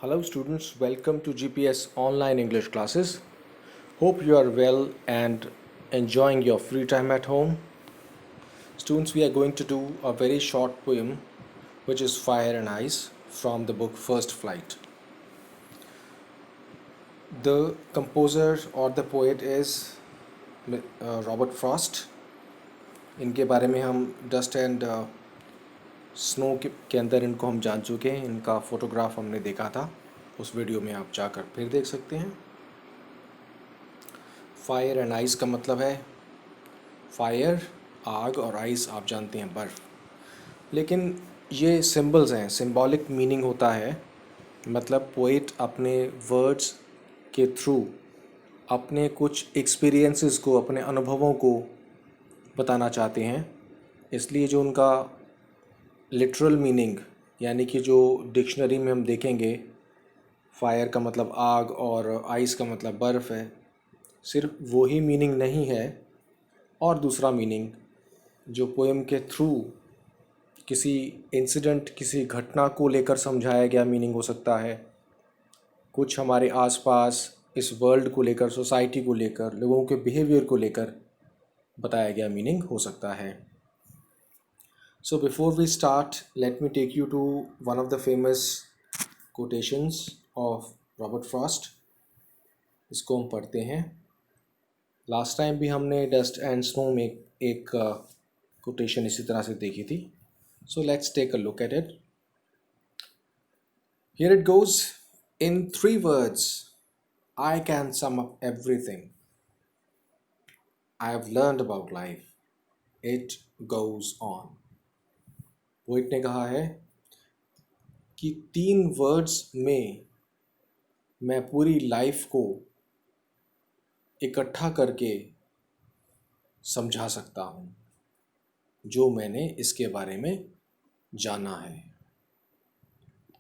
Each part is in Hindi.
Hello students, welcome to GPS online English classes. Hope you are well and enjoying your free time at home. Students, we are going to do a very short poem which is Fire and Ice from the book First Flight. The composer or the poet is Robert Frost. इनके बारे में हम डस्ट एंड स्नो के अंदर इनको हम जान चुके हैं. इनका फ़ोटोग्राफ हमने देखा था, उस वीडियो में आप जाकर फिर देख सकते हैं. फायर एंड आइस का मतलब है फायर आग और आइस आप जानते हैं बर्फ़. लेकिन ये सिंबल्स हैं, सिंबॉलिक मीनिंग होता है. मतलब पोइट अपने वर्ड्स के थ्रू अपने कुछ एक्सपीरियंसेस को, अपने अनुभवों को बताना चाहते हैं. इसलिए जो उनका लिटरल मीनिंग यानी कि जो डिक्शनरी में हम देखेंगे, फायर का मतलब आग और आइस का मतलब बर्फ़ है, सिर्फ वही मीनिंग नहीं है. और दूसरा मीनिंग जो पोएम के थ्रू किसी इंसिडेंट, किसी घटना को लेकर समझाया गया मीनिंग हो सकता है. कुछ हमारे आसपास इस वर्ल्ड को लेकर, सोसाइटी को लेकर, लोगों के बिहेवियर को लेकर बताया गया मीनिंग हो सकता है. So before we start, let me take you to one of the famous quotations of Robert Frost. इसको हम पढ़ते हैं. लास्ट टाइम भी हमने डस्ट एंड स्नो में एक कोटेशन इसी तरह से देखी थी. So let's take a look at it. Here it goes. In 3 words, I can sum up everything I have learned about life. It goes on. Poet ने कहा है कि 3 वर्ड्स में मैं पूरी लाइफ को इकट्ठा करके समझा सकता हूँ जो मैंने इसके बारे में जाना है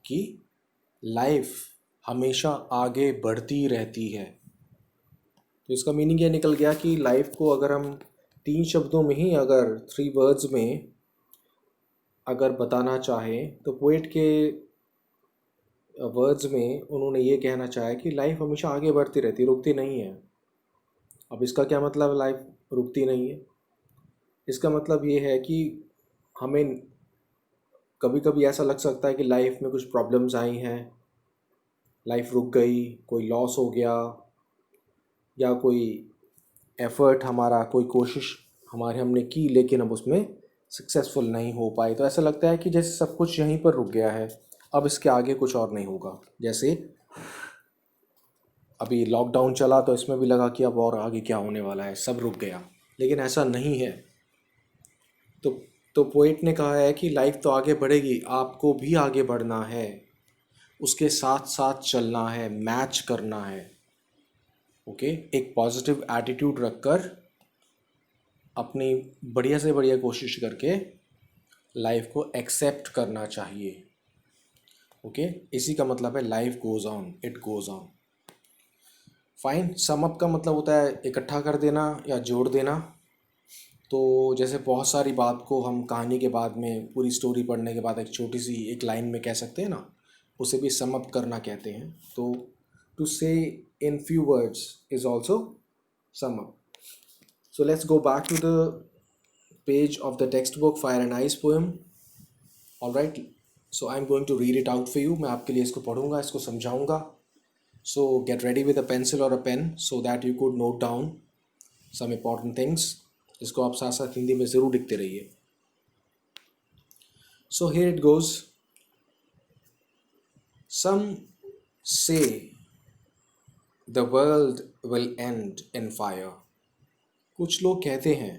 कि लाइफ हमेशा आगे बढ़ती रहती है. तो इसका मीनिंग यह निकल गया कि लाइफ को अगर हम 3 शब्दों में ही, अगर 3 वर्ड्स में अगर बताना चाहें, तो पोएट के वर्ड्स में उन्होंने ये कहना चाहा कि लाइफ हमेशा आगे बढ़ती रहती, रुकती नहीं है. अब इसका क्या मतलब, लाइफ रुकती नहीं है? इसका मतलब ये है कि हमें कभी कभी ऐसा लग सकता है कि लाइफ में कुछ प्रॉब्लम्स आई हैं, लाइफ रुक गई, कोई लॉस हो गया, या कोई एफ़र्ट हमारा, कोई कोशिश हमारे हमने की लेकिन अब उसमें सक्सेसफुल नहीं हो पाई. तो ऐसा लगता है कि जैसे सब कुछ यहीं पर रुक गया है, अब इसके आगे कुछ और नहीं होगा. जैसे अभी लॉकडाउन चला तो इसमें भी लगा कि अब और आगे क्या होने वाला है, सब रुक गया. लेकिन ऐसा नहीं है. तो पोएट ने कहा है कि लाइफ तो आगे बढ़ेगी, आपको भी आगे बढ़ना है, उसके साथ साथ चलना है, मैच करना है. ओके, एक पॉजिटिव एटीट्यूड रखकर अपनी बढ़िया से बढ़िया कोशिश करके लाइफ को एक्सेप्ट करना चाहिए. ओके, इसी का मतलब है life goes on, it goes on. Fine. Sum up का मतलब होता है इकट्ठा कर देना या जोड़ देना. तो जैसे बहुत सारी बात को हम कहानी के बाद में, पूरी स्टोरी पढ़ने के बाद एक छोटी सी एक लाइन में कह सकते हैं ना, उसे भी सम अप करना कहते हैं. तो टू से in few words is also sum up. So let's go back to the page of the textbook Fire and Ice poem. Alright, so I'm going to read it out for you. मैं आपके लिए इसको पढ़ूँगा, इसको समझाऊँगा. So get ready with a pencil or a pen so that you could note down some important things. इसको आप साथ साथ हिंदी में ज़रूर लिखते रहिए. So here it goes. Some say the world will end in fire. कुछ लोग कहते हैं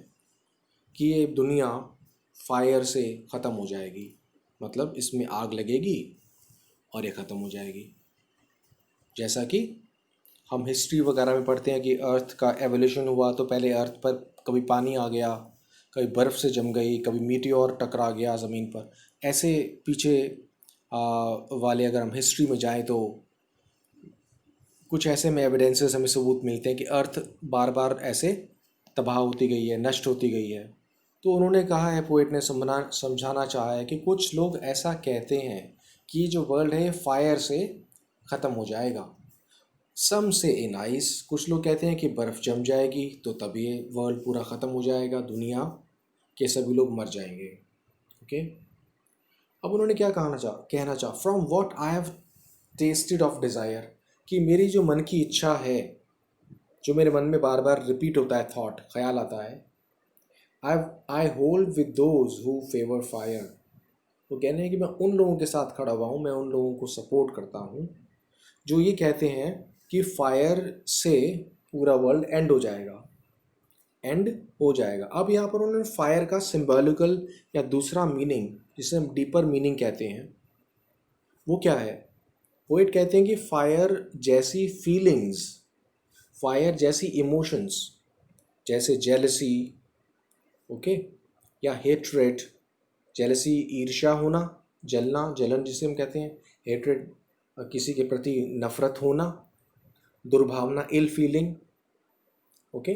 कि ये दुनिया फायर से ख़त्म हो जाएगी, मतलब इसमें आग लगेगी और ये ख़त्म हो जाएगी. जैसा कि हम हिस्ट्री वगैरह में पढ़ते हैं कि अर्थ का एवोल्यूशन हुआ, तो पहले अर्थ पर कभी पानी आ गया, कभी बर्फ़ से जम गई, कभी मीटियोर टकरा गया ज़मीन पर. ऐसे पीछे वाले अगर हम हिस्ट्री में जाएं तो कुछ ऐसे में एविडेंसेस हमें सबूत मिलते हैं कि अर्थ बार बार ऐसे तबाह होती गई है, नष्ट होती गई है. तो उन्होंने कहा है, पोएट ने समझाना चाहा है कि कुछ लोग ऐसा कहते हैं कि जो वर्ल्ड है फायर से ख़त्म हो जाएगा। सम से इन आइस, कुछ लोग कहते हैं कि बर्फ़ जम जाएगी तो तब ये वर्ल्ड पूरा ख़त्म हो जाएगा, दुनिया के सभी लोग मर जाएंगे। ओके, अब उन्होंने क्या कहना चाहा, from what I have tested of desire, कि मेरी जो मन की इच्छा है, जो मेरे मन में बार बार रिपीट होता है, थॉट, ख्याल आता है, I hold with those who favour fire. वो कहने हैं कि मैं उन लोगों के साथ खड़ा हुआ हूँ, मैं उन लोगों को सपोर्ट करता हूँ जो ये कहते हैं कि फायर से पूरा वर्ल्ड एंड हो जाएगा, एंड हो जाएगा। अब यहाँ पर उन्होंने फायर का सिंबॉलिकल या दूसरा मीनिंग, जिसे हम डीपर मीनिंग कहते हैं, वो क्या है? पोएट कहते हैं कि फायर जैसी फीलिंग्स, फायर जैसी इमोशंस, जैसे जेलसी, ओके, या हेट्रेड, जेलसी ईर्ष्या होना, जलना, जलन जिसे हम कहते हैं, हेट्रेड किसी के प्रति नफरत होना, दुर्भावना इल फीलिंग, ओके।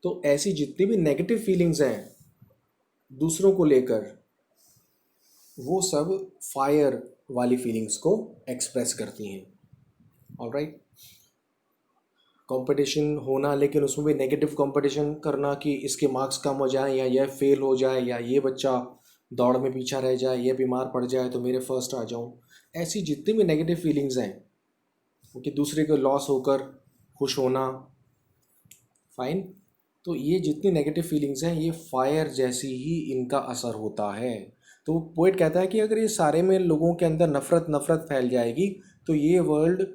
तो ऐसी जितनी भी नेगेटिव फीलिंग्स हैं दूसरों को लेकर, वो सब फायर वाली फीलिंग्स को एक्सप्रेस करती हैं। ऑलराइट, कंपटीशन होना, लेकिन उसमें भी नेगेटिव कंपटीशन करना कि इसके मार्क्स कम हो जाए, या यह फेल हो जाए, या ये बच्चा दौड़ में पीछा रह जाए, ये बीमार पड़ जाए तो मेरे फर्स्ट आ जाऊं। ऐसी जितनी भी नेगेटिव फीलिंग्स हैं, कि दूसरे को लॉस होकर खुश होना, फाइन, तो ये जितनी नेगेटिव फीलिंग्स हैं ये फायर जैसी ही इनका असर होता है। तो पोएट कहता है कि अगर ये सारे में लोगों के अंदर नफ़रत नफ़रत फैल जाएगी तो ये वर्ल्ड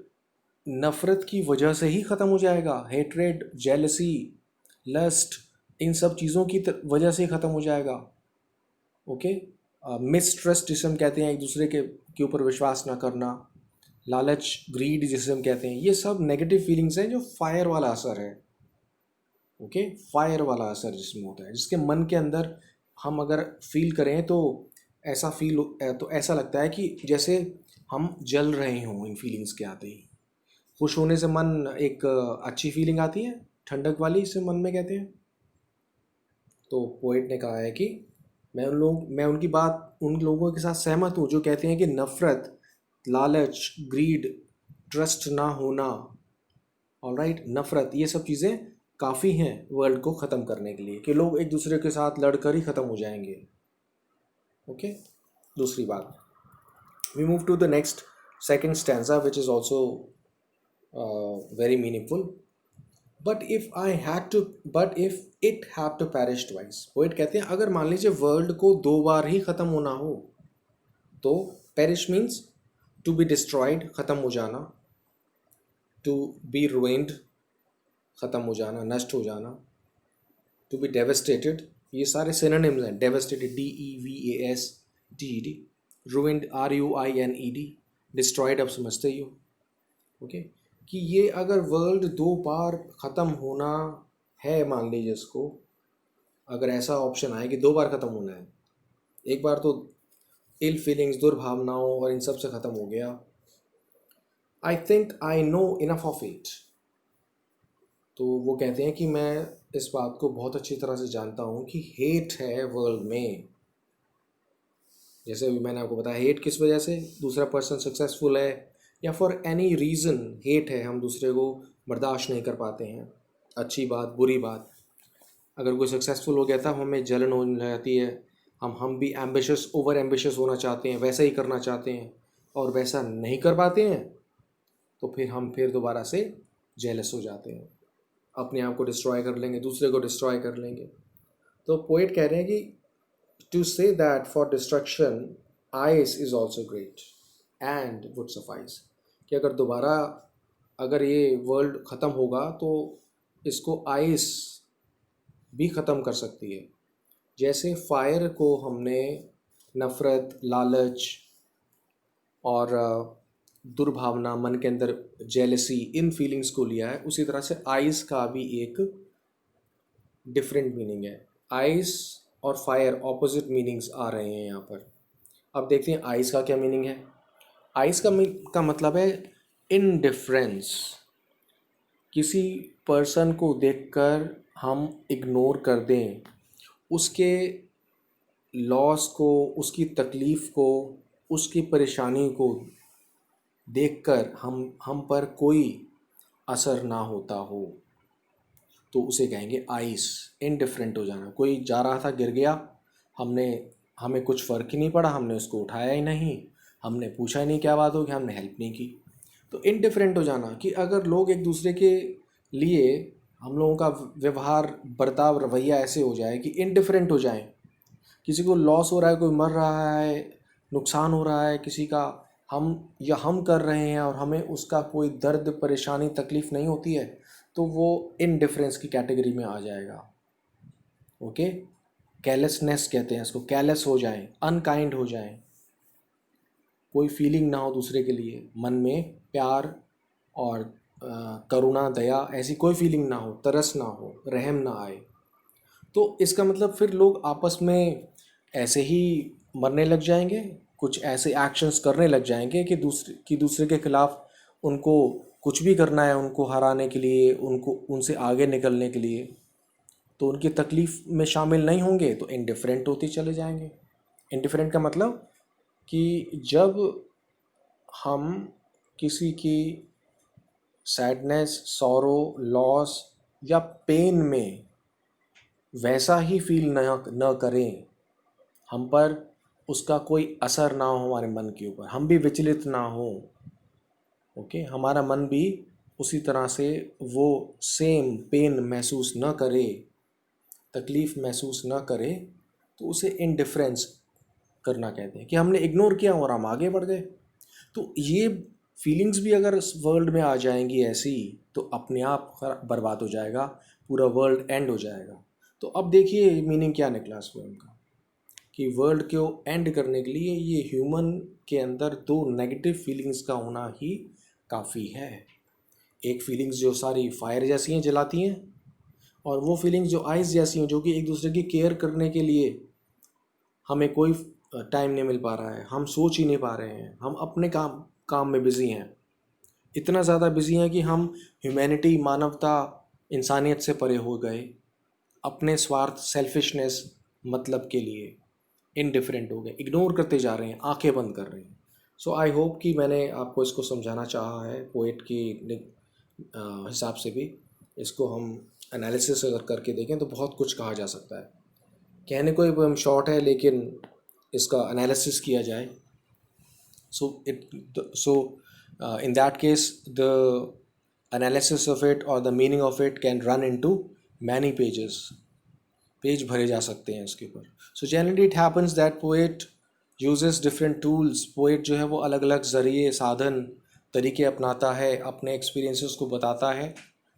नफ़रत की वजह से ही ख़त्म हो जाएगा। हेट्रेड, जेलसी, लस्ट, इन सब चीज़ों की वजह से ही ख़त्म हो जाएगा। ओके, मिसट्रस्ट जिसे हम कहते हैं, एक दूसरे के ऊपर विश्वास ना करना, लालच, ग्रीड जिसे हम कहते हैं, ये सब नेगेटिव फीलिंग्स हैं जो फायर वाला असर है। ओके, फायर वाला असर जिसमें होता है, जिसके मन के अंदर हम अगर फील करें तो तो ऐसा लगता है कि जैसे हम जल रहे हों इन फीलिंग्स के आते ही। खुश होने से मन एक अच्छी फीलिंग आती है, ठंडक वाली, इसे मन में कहते हैं। तो पोएट ने कहा है कि मैं उनकी बात, उन लोगों के साथ सहमत हूँ जो कहते हैं कि नफ़रत, लालच, ग्रीड, ट्रस्ट ना होना, ऑलराइट, नफ़रत, ये सब चीज़ें काफ़ी हैं वर्ल्ड को ख़त्म करने के लिए, कि लोग एक दूसरे के साथ लड़कर ही ख़त्म हो जाएंगे। ओके, दूसरी बात, we move to the next second stanza which is also very meaningful. But if it have to perish twice, poet कहते हैं अगर मान लीजिए वर्ल्ड को दो बार ही ख़त्म होना हो, तो perish means to be destroyed, ख़त्म हो जाना, टू बी ruined, ख़त्म हो जाना, नष्ट हो जाना, टू बी डेवेस्टेटेड, ये सारे सिनोनिम्स हैं। Devastated, DEVASTED, ruined, RUINED, destroyed, अब समझते ही हो। ओके, कि ये अगर वर्ल्ड दो बार ख़त्म होना है, मान लीजिए इसको, अगर ऐसा ऑप्शन आए कि दो बार ख़त्म होना है, एक बार तो इल फीलिंग्स, दुर्भावनाओं और इन सब से ख़त्म हो गया, I think I know enough of it, तो वो कहते हैं कि मैं इस बात को बहुत अच्छी तरह से जानता हूँ कि हेट है वर्ल्ड में। जैसे अभी मैंने आपको बताया, हेट किस वजह से, दूसरा पर्सन सक्सेसफुल है या फॉर एनी रीज़न हेट है, हम दूसरे को बर्दाश्त नहीं कर पाते हैं, अच्छी बात, बुरी बात। अगर कोई सक्सेसफुल हो गया था, हमें जलन होने जाती है, हम भी एम्बिशियस, ओवर एम्बिशियस होना चाहते हैं, वैसा ही करना चाहते हैं, और वैसा नहीं कर पाते हैं तो फिर हम दोबारा से जेलस हो जाते हैं, अपने आप को डिस्ट्रॉय कर लेंगे, दूसरे को डिस्ट्रॉय कर लेंगे। तो पोएट कह रहे हैं कि to say that for destruction ice is also great and would suffice, कि अगर दोबारा अगर ये वर्ल्ड ख़त्म होगा तो इसको आइस भी ख़त्म कर सकती है। जैसे फायर को हमने नफ़रत, लालच और दुर्भावना, मन के अंदर जेलसी, इन फीलिंग्स को लिया है, उसी तरह से आइस का भी एक डिफरेंट मीनिंग है। आइस और फायर ऑपोजिट मीनिंग्स आ रहे हैं यहाँ पर। अब देखते हैं आइस का क्या मीनिंग है। आइस का मतलब है इनडिफरेंस, किसी पर्सन को देखकर हम इग्नोर कर दें, उसके लॉस को, उसकी तकलीफ़ को, उसकी परेशानी को देखकर हम पर कोई असर ना होता हो तो उसे कहेंगे आइस। इनडिफरेंट हो जाना, कोई जा रहा था गिर गया, हमने हमें कुछ फ़र्क ही नहीं पड़ा, हमने उसको उठाया ही नहीं, हमने पूछा ही नहीं क्या बात हो गई, हमने हेल्प नहीं की। तो इनडिफरेंट हो जाना कि अगर लोग एक दूसरे के लिए, हम लोगों का व्यवहार बर्ताव रवैया ऐसे हो जाए कि इनडिफरेंट हो जाए, किसी को लॉस हो रहा है, कोई मर रहा है, नुकसान हो रहा है किसी का, हम कर रहे हैं और हमें उसका कोई दर्द परेशानी तकलीफ़ नहीं होती है, तो वो इनडिफरेंस की कैटेगरी में आ जाएगा। ओके, कैलेसनेस कहते हैं इसको, कैलेस हो जाएं, अनकाइंड हो जाएं, कोई फीलिंग ना हो दूसरे के लिए, मन में प्यार और करुणा दया ऐसी कोई फीलिंग ना हो, तरस ना हो, रहम ना आए। तो इसका मतलब फिर लोग आपस में ऐसे ही मरने लग जाएंगे, कुछ ऐसे एक्शंस करने लग जाएंगे कि दूसरे के खिलाफ उनको कुछ भी करना है, उनको हराने के लिए, उनको उनसे आगे निकलने के लिए, तो उनकी तकलीफ़ में शामिल नहीं होंगे तो इनडिफरेंट होते चले जाएंगे। इनडिफरेंट का मतलब कि जब हम किसी की सैडनेस, सॉरो, लॉस या पेन में वैसा ही फील न करें, हम पर उसका कोई असर ना हो हमारे मन के ऊपर, हम भी विचलित ना हो, ओके, हमारा मन भी उसी तरह से वो सेम पेन महसूस न करे, तकलीफ़ महसूस न करे, तो उसे इनडिफरेंस करना कहते हैं कि हमने इग्नोर किया और हम आगे बढ़ गए। तो ये फीलिंग्स भी अगर इस वर्ल्ड में आ जाएंगी ऐसी, तो अपने आप बर्बाद हो जाएगा, पूरा वर्ल्ड एंड हो जाएगा। तो अब देखिए मीनिंग क्या निकला इस पोएम का, कि वर्ल्ड को एंड करने के लिए ये ह्यूमन के अंदर दो नेगेटिव फीलिंग्स का होना ही काफ़ी है। एक फीलिंग्स जो सारी फायर जैसी हैं, जलाती हैं, और वो फीलिंग्स जो आइस जैसी हैं, जो कि एक दूसरे की केयर करने के लिए हमें कोई टाइम नहीं मिल पा रहा है, हम सोच ही नहीं पा रहे हैं, हम अपने काम काम में बिज़ी हैं, इतना ज़्यादा बिज़ी हैं कि हम ह्यूमैनिटी, मानवता, इंसानियत से परे हो गए, अपने स्वार्थ, सेल्फिशनेस, मतलब के लिए इनडिफरेंट हो गए, इग्नोर करते जा रहे हैं, आंखें बंद कर रहे हैं। सो आई होप कि मैंने आपको इसको समझाना चाहा है पोएट की हिसाब से भी। इसको हम एनालिसिस अगर करके देखें तो बहुत कुछ कहा जा सकता है। कहने को ये पोएम शॉर्ट है, लेकिन इसका एनालिसिस किया जाए, so in that case the analysis of it or the meaning of it can run into many pages, page भरे जा सकते हैं इसके ऊपर। So generally it happens that poet uses different tools, poet जो है वो अलग अलग ज़रिए, साधन, तरीके अपनाता है, अपने एक्सपीरियंसेस को बताता है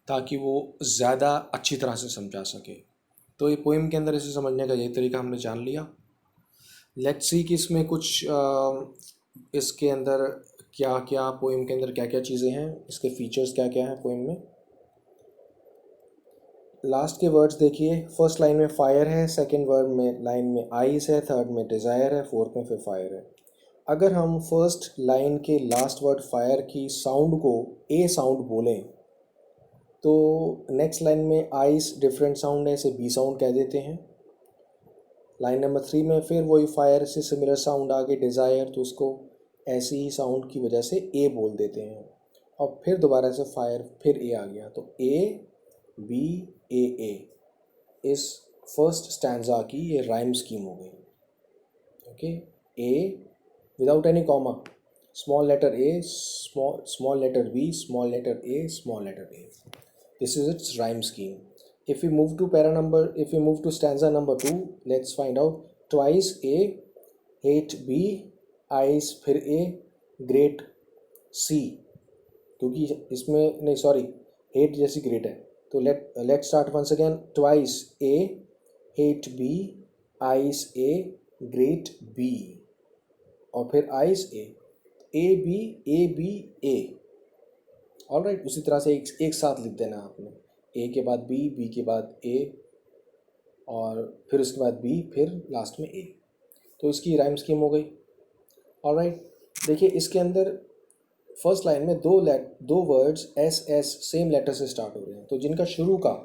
ताकि वो ज़्यादा अच्छी तरह से समझा सके। तो ये पोएम के अंदर इसे समझने का यही तरीका हमने जान लिया। लेट्स सी कि इसमें कुछ इसके अंदर क्या क्या, पोएम के अंदर क्या क्या चीज़ें हैं, इसके फीचर्स क्या क्या हैं पोएम में। लास्ट के वर्ड्स देखिए, फर्स्ट लाइन में फायर है, सेकंड वर्ड में लाइन में आइस है, थर्ड में डिज़ायर है, फोर्थ में फिर फायर है। अगर हम फर्स्ट लाइन के लास्ट वर्ड फायर की साउंड को ए साउंड बोलें तो नेक्स्ट लाइन में आइस डिफरेंट साउंड है, इसे बी साउंड कह देते हैं। लाइन नंबर 3 में फिर वही फायर से सिमिलर साउंड आ गई डिज़ायर, तो उसको ऐसी ही साउंड की वजह से ए बोल देते हैं। और फिर दोबारा से फायर, फिर ए आ गया, तो ए बी ए इस फर्स्ट स्टैंजा की ये राइम स्कीम हो गई। Okay, A without any comma, small letter A, small letter B, small letter A, small letter A, this is its rhyme scheme. if we move to stanza number 2, let's find out twice a, hate b, eyes फिर a, great c, क्योंकि इसमें नहीं, सॉरी, hate जैसी great है, तो let's start once again, twice a, hate b, eyes a, great b, और फिर eyes a b a b a। Alright, उसी तरह से एक साथ लिख देना आपने, ए के बाद बी, बी के बाद ए, और फिर उसके बाद बी, फिर लास्ट में ए। तो इसकी राइम स्कीम हो गई। ऑलराइट, देखिए इसके अंदर फर्स्ट लाइन में दो words S S same letter से स्टार्ट हो रहे हैं, तो जिनका शुरू का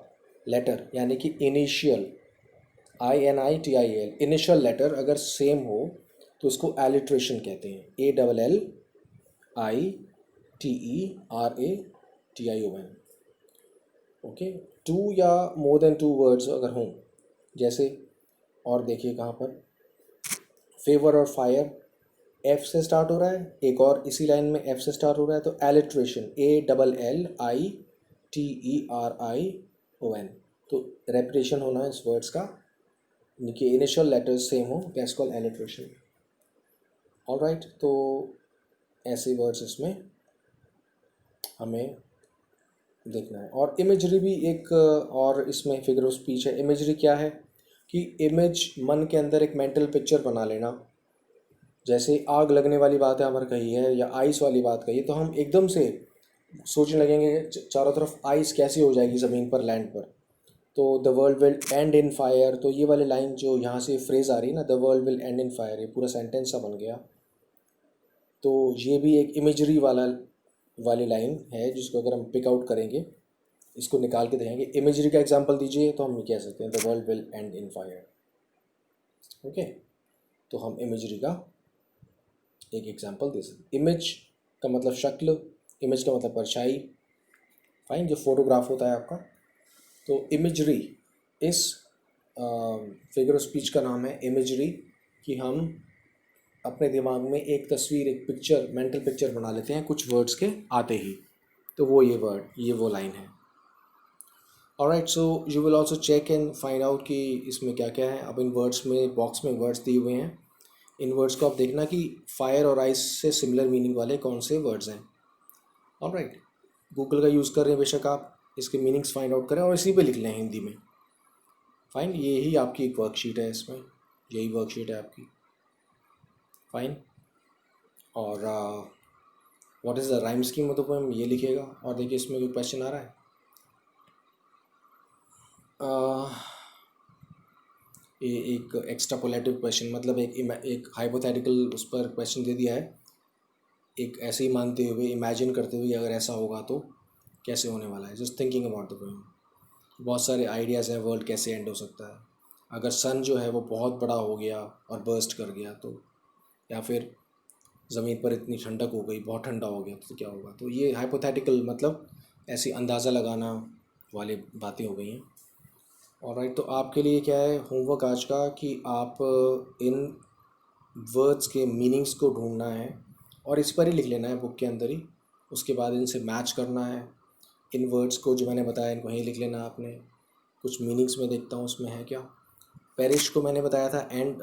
लेटर यानी कि इनिशियल, INITIAL, इनिशियल लेटर अगर सेम हो तो उसको एलिट्रेशन कहते हैं, ALLI TERATION। ओके, टू या मोर देन टू वर्ड्स अगर हों, जैसे और देखिए कहाँ पर फेवर और फायर एफ से स्टार्ट हो रहा है, एक और इसी लाइन में एफ से स्टार्ट हो रहा है, तो एलिट्रेशन ALLITERION। तो रेपिटेशन होना है इस वर्ड्स का, इनके इनिशियल लेटर्स सेम हो, दैट्स कॉल्ड एलिट्रेशन। ऑलराइट, तो ऐसे वर्ड्स इसमें हमें देखना है। और इमेजरी भी एक और इसमें फिगर ऑफ स्पीच है। इमेजरी क्या है कि इमेज मन के अंदर एक मेंटल पिक्चर बना लेना। जैसे आग लगने वाली बात है अमर कही है या आइस वाली बात कही है, तो हम एकदम से सोचने लगेंगे चारों तरफ आइस कैसी हो जाएगी ज़मीन पर, लैंड पर, तो the world will and in fire. तो ये वाली लाइन जो यहाँ से फ्रेज़ आ रही है ना, the world will and in fire, ये पूरा सेंटेंस सा बन गया। तो ये भी एक इमेजरी वाली लाइन है जिसको अगर हम पिक आउट करेंगे, इसको निकाल के देखेंगे, इमेजरी का एग्जांपल दीजिए, तो हम ये कह सकते हैं the world will and in fire. Okay, तो हम इमेजरी का एक एग्जांपल दे सकते। इमेज का मतलब शक्ल, इमेज का मतलब परछाई, फाइन, जो फोटोग्राफ होता है आपका। तो इमेजरी, इस फिगर ऑफ स्पीच का नाम है इमेजरी, कि हम अपने दिमाग में एक तस्वीर, एक पिक्चर, मेंटल पिक्चर बना लेते हैं कुछ वर्ड्स के आते ही। तो वो ये वर्ड, ये वो लाइन है। Alright, so you will also check and find out कि इसमें क्या क्या है। अब इन वर्ड्स में, बॉक्स में वर्ड्स दिए हुए हैं, इन वर्ड्स को आप देखना कि फायर और आइस से सिमिलर मीनिंग वाले कौन से वर्ड्स हैं। ऑलराइट, गूगल का यूज़ कर रहे हैं बेशक आप, इसके मीनिंग्स फाइंड आउट करें और इसी पे लिख लें हिंदी में। फाइन, ये ही आपकी एक वर्कशीट है, इसमें यही वर्कशीट है आपकी। फाइन, और what is the rhyme scheme of the poem, ये लिखिएगा। और देखिए इसमें कोई क्वेश्चन आ रहा है। ये एक एक्स्ट्रापोलेटिव क्वेश्चन, मतलब एक हाइपोथेटिकल उस पर क्वेश्चन दे दिया है, एक ऐसे ही मानते हुए, इमेजिन करते हुए अगर ऐसा होगा तो कैसे होने वाला है। Just thinking about the poem. बहुत सारे आइडियाज़ हैं, वर्ल्ड कैसे एंड हो सकता है। अगर सन जो है वो बहुत बड़ा हो गया और बर्स्ट कर गया तो, या फिर ज़मीन पर इतनी ठंडक हो गई, बहुत ठंडा हो गया तो क्या होगा। तो ये हाइपोथेटिकल, मतलब ऐसी अंदाज़ा लगाना वाली बातें हो गई हैं। ऑलराइट, तो आपके लिए क्या है होमवर्क आज का, कि आप इन वर्ड्स के मीनिंग्स को ढूंढना है और इस पर ही लिख लेना है बुक के अंदर ही। उसके बाद इनसे मैच करना है। इन वर्ड्स को जो मैंने बताया इनको वहीं लिख लेना आपने। कुछ मीनिंग्स में देखता हूँ उसमें है क्या। पेरिश को मैंने बताया था and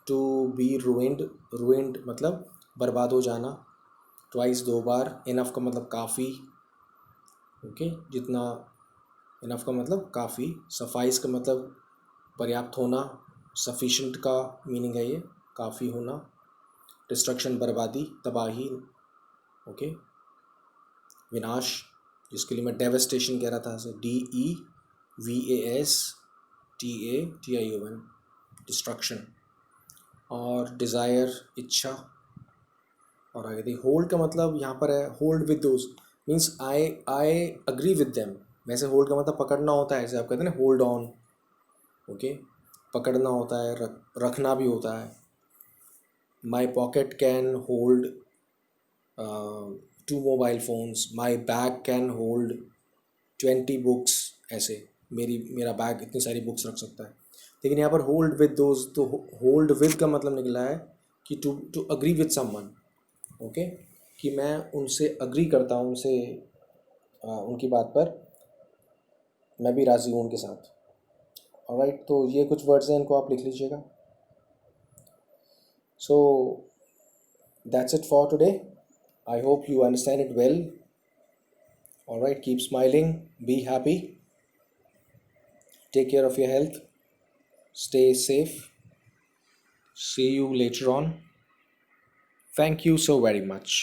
to be ruined, ruined मतलब बर्बाद हो जाना। ट्वाइस, दो बार। इनफ का मतलब काफ़ी, ओके, जितना, इनफ का मतलब काफ़ी। सफाइस का मतलब पर्याप्त होना, सफिशेंट का मीनिंग है ये, काफ़ी होना। डिस्ट्रक्शन, बर्बादी, तबाही, ओके। विनाश, जिसके लिए मैं डेवस्टेशन कह रहा था, DEVASTATION, डिस्ट्रक्शन। और डिज़ायर, इच्छा। और आगे देखिए, होल्ड का मतलब यहाँ पर है hold with those, means I agree with them. वैसे होल्ड का मतलब पकड़ना होता है, जैसे आप कहते हैं ना होल्ड ऑन, ओके, पकड़ना होता है, रखना भी होता है। My pocket can hold 2 mobile phones, my bag can hold 20 books, ऐसे मेरा बैग इतनी सारी बुक्स रख सकता है। लेकिन यहाँ पर होल्ड विद दोज, तो होल्ड विद का मतलब निकला है कि to agree with someone, okay, कि मैं उनसे अग्री करता हूँ, उनसे उनकी बात पर मैं भी राज़ी हूँ उनके साथ। ऑलराइट, तो ये कुछ वर्ड्स हैं, इनको आप लिख लीजिएगा। So that's it for today. I hope you understand it well. All right, keep smiling, be happy, take care of your health, stay safe. See you later on. Thank you so very much.